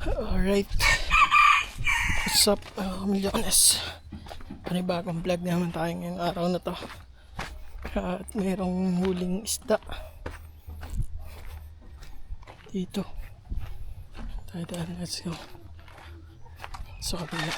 Alright, what's up milyones? Panibagong vlog naman tayo ngayong araw na to. At mayroong huling isda dito. Tayo, let's go sa kabila.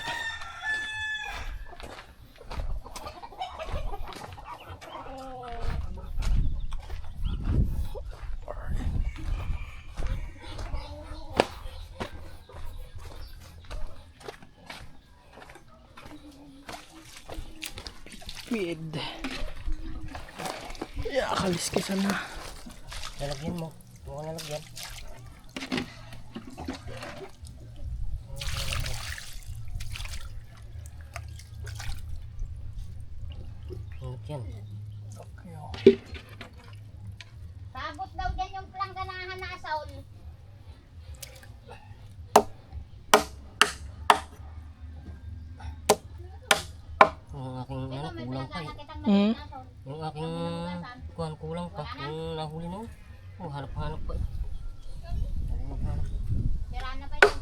Feed. Yeah, kaliskisan na. Lalagyan mo. Ito ko nalagyan. Yan. Okay, oh. Sabot daw dyan yung plangganahan na asaon. Yung aking ano, kulang pa eh. Hmm? Yung aking kulang pa. Yung nahuli na yun. Oh, hanap-hanap pa eh. Tira na ba yun?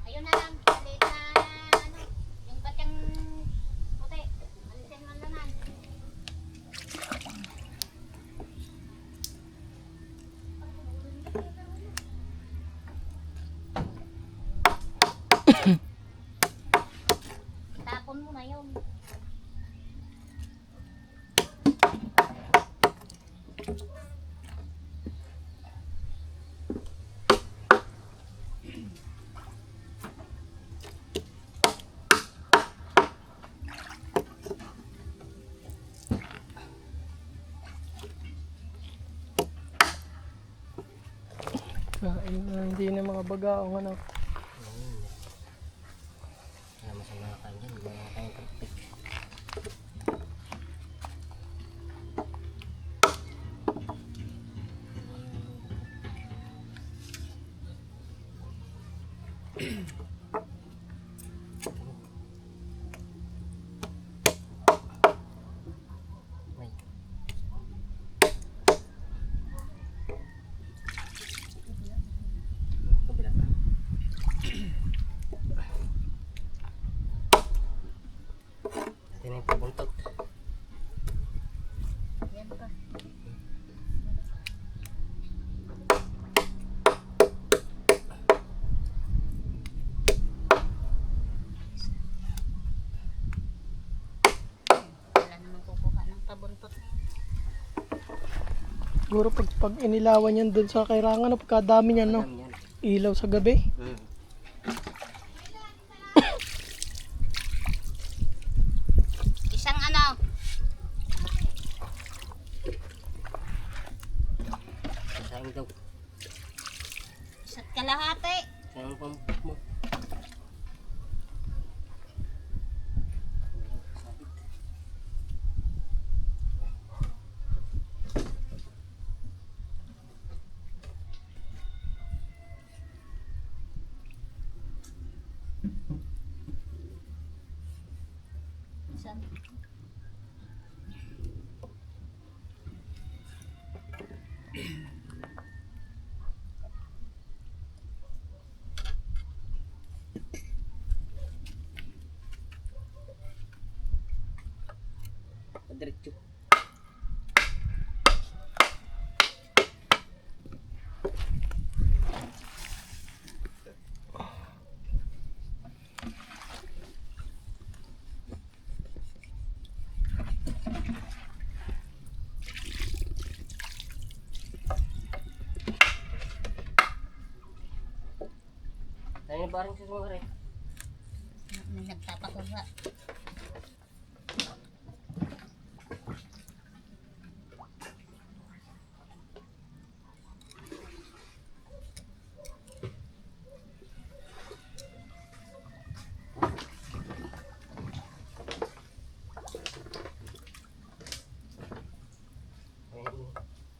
Ayun na lang. Maliit na ano. Yung batyang puti. Alisin man naman. Tapon mo na yun. Kain na, hindi na mga bagaong anak. Wala masama na kain dyan. Mga kain perfect. Ay. Kabila ka. Ito na yung pabuntot. Yan pa. Wala naman kukuha ng pabuntot. Siguro pag inilawan yan dun sa kairangan, no, pagkadami niyan, no? Madami yan. Ilaw sa gabi. Isang ano. Sayang daw. Isa't kalahati. Sayang pampuk mo. Isang. Padiretso. Tayo na parang sa mga rin. May nagpapakuha.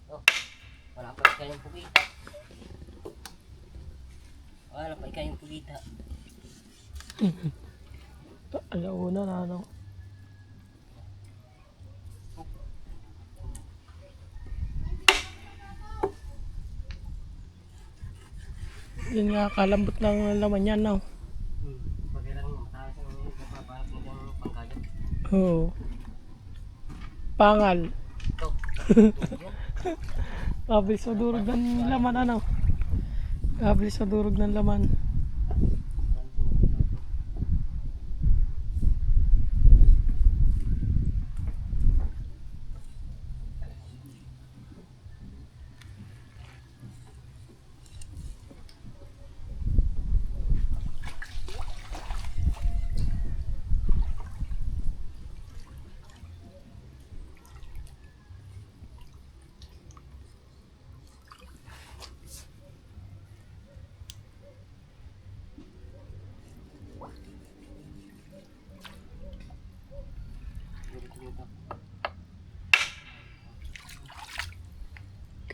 Oh, wala pa kayong pugita. Wala pa kayong pugita. Alauna na, no? Yun nga, kalambot lang ng laman yan, no? Pagkailan mo, mataas ang napaparap mo dyan pangkagat. Oo. Pangal. Ito. Kabilis sa durog ng laman, ano? Kabilis sa durog ng laman.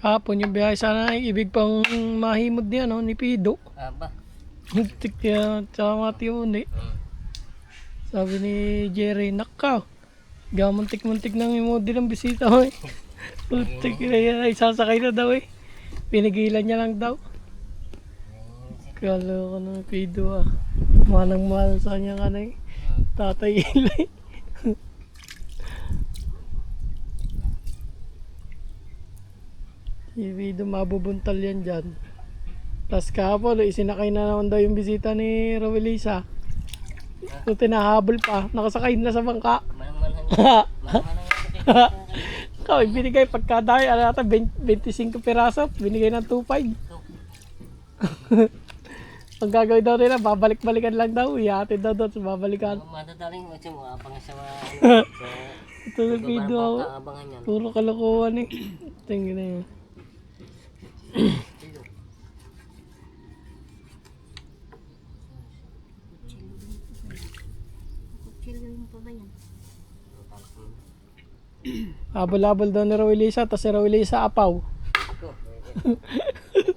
Kahapon yung biyahe sana ay ibig pang mahimod niya, no? Ni Pido. Aba. Muntik niya, tsaka matiuni. Sabi ni Jerry, nakaw. Gamuntik-muntik nang imodel ang bisita mo eh. Muntik na yan, ay sasakay na daw eh. Pinigilan niya lang daw. Kala ko ng Pido ah. Manang mahal sa kanya ka na eh. Tatay Ilay. Si Pido mabubuntal yan dyan. Tapos kahapon, isinakay na naman daw yung bisita ni Roelisa. So tinahabol pa, nakasakay na sa bangka. Manang-manang. Manang-manang. Ikaw, binigay pagkadayo, ano ata, 25 piraso, binigay ng 2.5. Ang gagawin daw nila, babalik-balikan lang daw, ihatid daw doon, babalikan. Matataling mo siya mga pangasawa. Ito na Pido ako, Abangan yan. puro kalokohan eh. Tingin na yun. Kutsilyo pa ba yan? Habol-habol daw ni Roelisa, tapos si Roelisa apaw.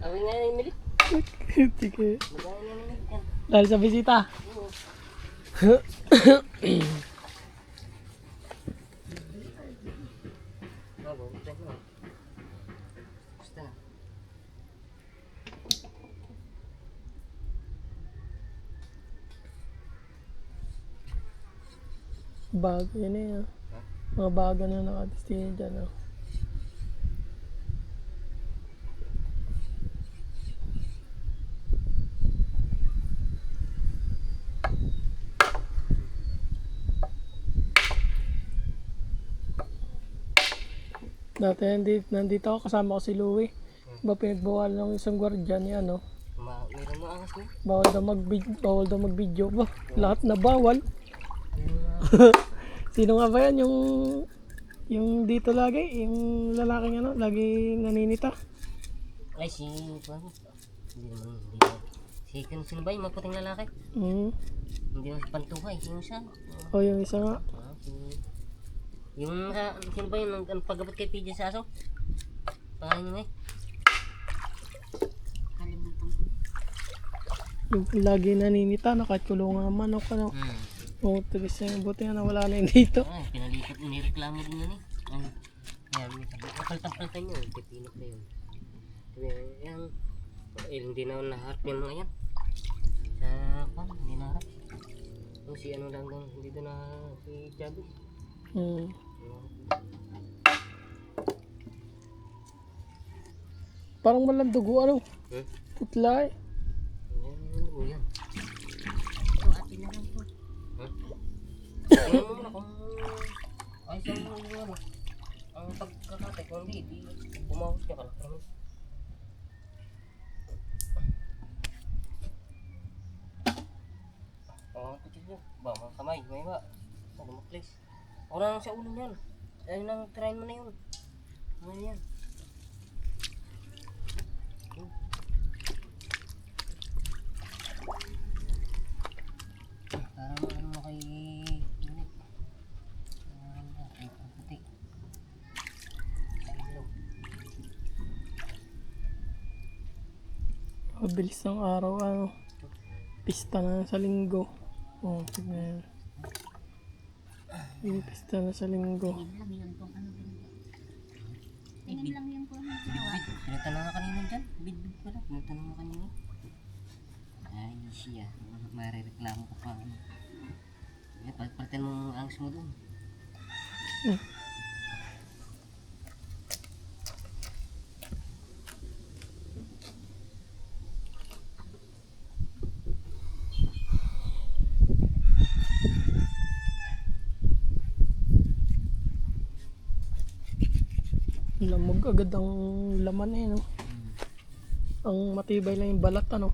Awin nga yung milit. Sige. Magawin nga yung milit yan. Dahil sa bisita. Basta na. Bago yun eh. Ah. Mga bago na nakadestino dyan. Ah. Dati nandito ako, kasama ko si Louie. Ba pinagbawal ng isang gwardiya niya, no? Meron mo angas mo? Bawal daw mag-video ba? Lahat na bawal. Sino nga ba yan? Yung dito lagi? Yung lalaking ano? Lagi naninita? Ay, si... Paano? Hindi naman. Sino ba yung maputing lalaki? Hindi naman si Pantuhay. Yung isa. O yung isa nga. Yung sino ba yung pagabot kay PJ sa aso? Pangalan niya eh. Kalimutan ko. Yung lagi naninita, nakakulungan naman ako. Ano? Oo, tulis niya. Buti nga nawala na yun dito. Ay, pinalipat, nireklamo din yan eh. Yan, kapal-tapaltan nyo. Pipinot na yun. Yan. Hindi na naharap yung mga yan. Sa kwan, hindi naharap. Si ano lang doon, hindi doon na si Chavez. Parang walang dugo, ano? Putla eh. Yan. So, atin na lang po. Tingnan mo muna kung ayos mo yung ano. Ang pagkakatay, kung hindi bumawas ka pala. Kutsilyo. Ba, mga kamay, may ba? Sa lumaklis. Orang sa ulo niyan. Ayun ang try mo na yun. Ano yan? Parang ano mo kay... Ay, puti. Mabilis ng araw, ano? Pista na sa linggo. Oo, tignan yan. Yung pista na sa linggo. Tingin lang yun kung ano din. Tingin lang yun kung ano ginawa. Pinatanong na kanina dyan. Bid-bid pala. Pinatanong na kanina. Ay, siya. Marereklamo ko pa. Palitan mo ang angst mo doon. Lamog agad ang laman eh, no? Ang matibay lang yung balat, ano?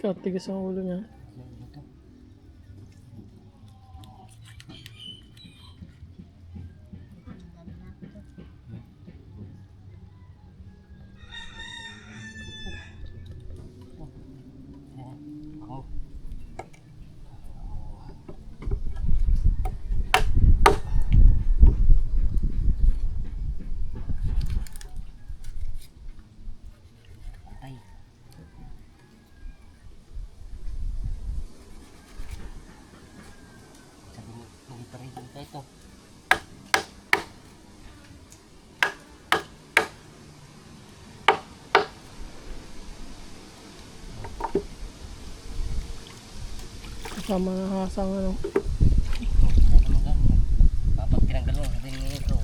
Katigas ang ulo niya. Ako. Patay. Sabi mo, hindi pa rin kita ito. Kasama na hasang, ano? Wala naman gano'n. Kapag tinanggal mo, sabi niyo ito.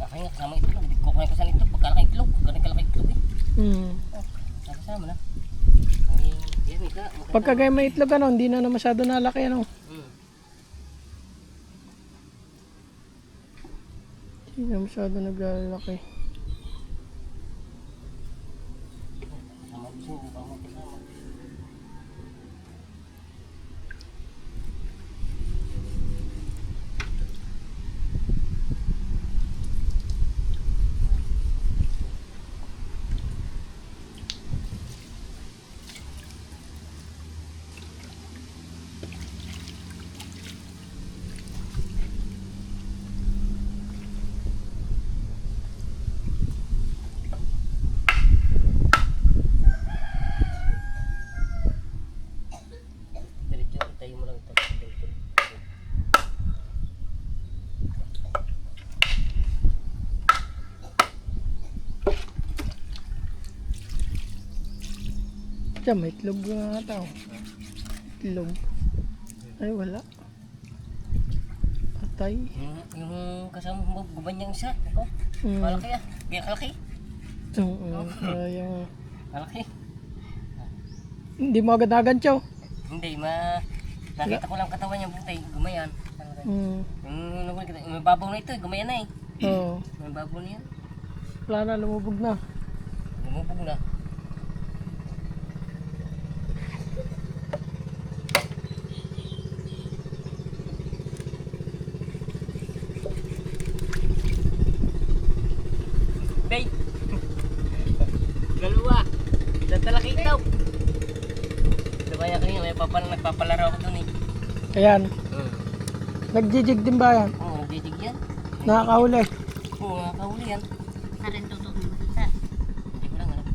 Akay nga, kasama itlog. Hindi ko kunay ko saan itlog. Pagkalaki itlog. Ganun kalaki itlog eh. Kasama na. Ay, yan ika. Pagka gaya may itlog, ano, hindi na masyado nalaki, ano? Hindi na masyado naglalaki. Kasama ko siya. Kasama ko kasama. Diretso, itayo mo lang ito. Diretso. Diyan, may itlog nga ata, oh. Itlog. Ay, wala. Patay. Yung kasama mo, guban niyang isa. Ito. Malaki ah. Kaya kalaki. Oo, sayang. Malaki. Hindi mo agad nagantyaw. Hindi, nakita ko lang katawan niya butay. Gumayan. Yung nahuli kita, may babaw na ito eh. Gumayan na eh. Oo. May babaw na yan. Wala na, lumubog na. Lumubog na. Day! Dalawa! Tatalaki itaw! Sabaya kanina, may nagpapalaro ako dun eh. Ayan. Nagjijig din ba yan? Oo, nagdidig yan. Nakakahuli. Oo, nakakahuli yan. Sa rin tutok mo. Sa. Hindi ko lang alam.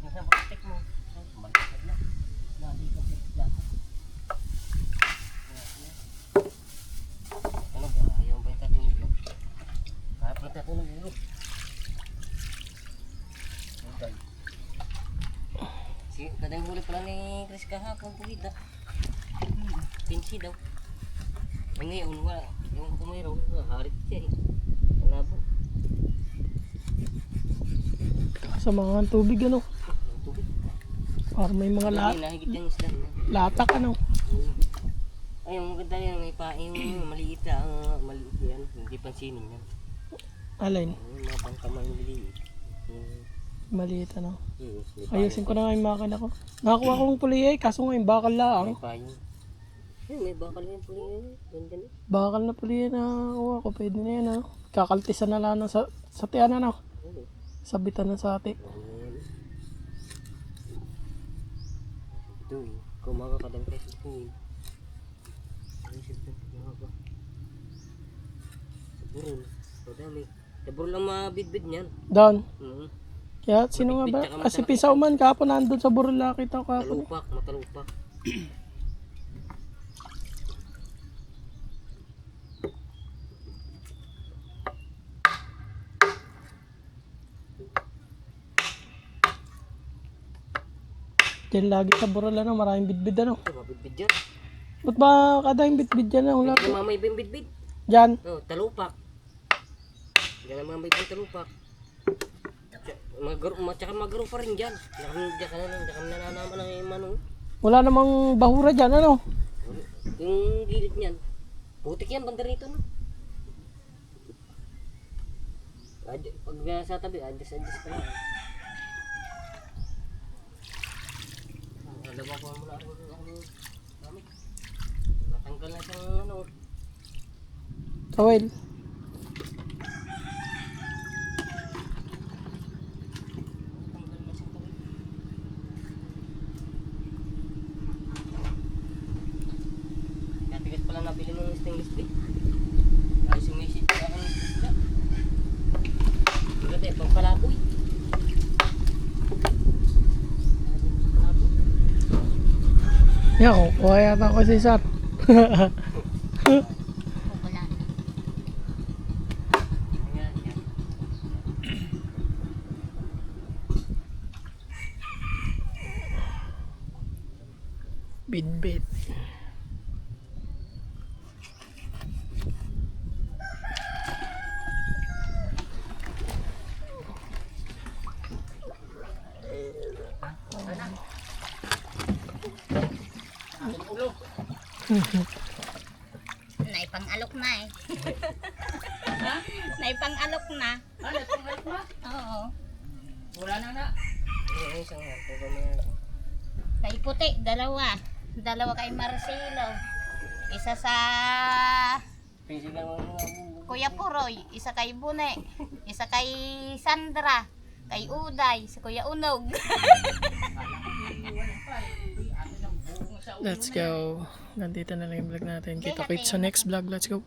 Nasa bakit mo? Baliktad na. Lagi ka sa ano ba? Ayaw ba yung tatulog mo? Kaya pala tatulog mo. Sige, kadang huli pala ni Chris kahapon tuwid ah. Pinsi daw. Ay ngayon, wala. Yung kumayroon, harit siya eh. Malabo. Sa mga tubig, ano? Yung tubig. Parang may mga Hindi nahigit yung isda. latak ano. Ay, yung maganda yan, may pa, yung maliit lang, maliit yan, hindi pansinin yan. Alin? Yung mga bangka mga maliit. Maliit ano. May Ayusin ko na nga yung makina ko. Nakakuha kong puli kaso nga yung bakal lang. payong. Ay, may bakal yan puli yan. Ganda na. Bakal na puli na nakakuha ko. Pwede na yan ah. Kakaltisan na lang ng sa tiyan ano. Sabitan na sa ati. Ayan. Ito eh, kumakakadang kasi ito eh. Ay, siyempre, kumaka. Saburol. Madami. Saburol lang mabidbid niyan. Down. Mm-hmm. Kaya sino nga ba? Tsaka Kasi pisaw man kahapon nandun sa burol nakita ko kahapon. Talupak, matalupak. Diyan lagi sa burol ano, maraming bitbit ano. Ito, mabidbid yan. Ba't ba kada yung bitbit dyan ang Ito lahat? mamay ba yung bidbid? Dyan. Oh, talupak. Yan ang mamay ba yung talupak? Tsaka magaro pa rin dyan. Diyan ka na lang, diyan ka nananaman ng imano. Wala namang bahura dyan ano. Yung gilid niyan. Putik yan, banda rito no. Pag sa tabi, adjust pa yan. Alam ko muna ang gamit. Natanggal na siyang ano. Tawel. Natanggal na siyang tawid. Katigas pala nabili ng stainless steel. Ayos yung message sa akin ng isda. Maganda eh, pangpalaboy. Yan, kuha yata ko si Sar. Wala. Yan, yan. Bitbit. Naipang-alok na eh. Naipang-alok na. Naipang-alok na? Oo. Yung isang yan, pwede mo yan. Kay puti, dalawa. Dalawa kay Marcelo. Isa sa Pwede lang mo Kuya Puroy. Isa kay Bune. Isa kay Sandra. Kay Uday. Sa Kuya Unog. Let's go. Nandito na lang yung vlog natin. Kita-kits sa next vlog. Let's go.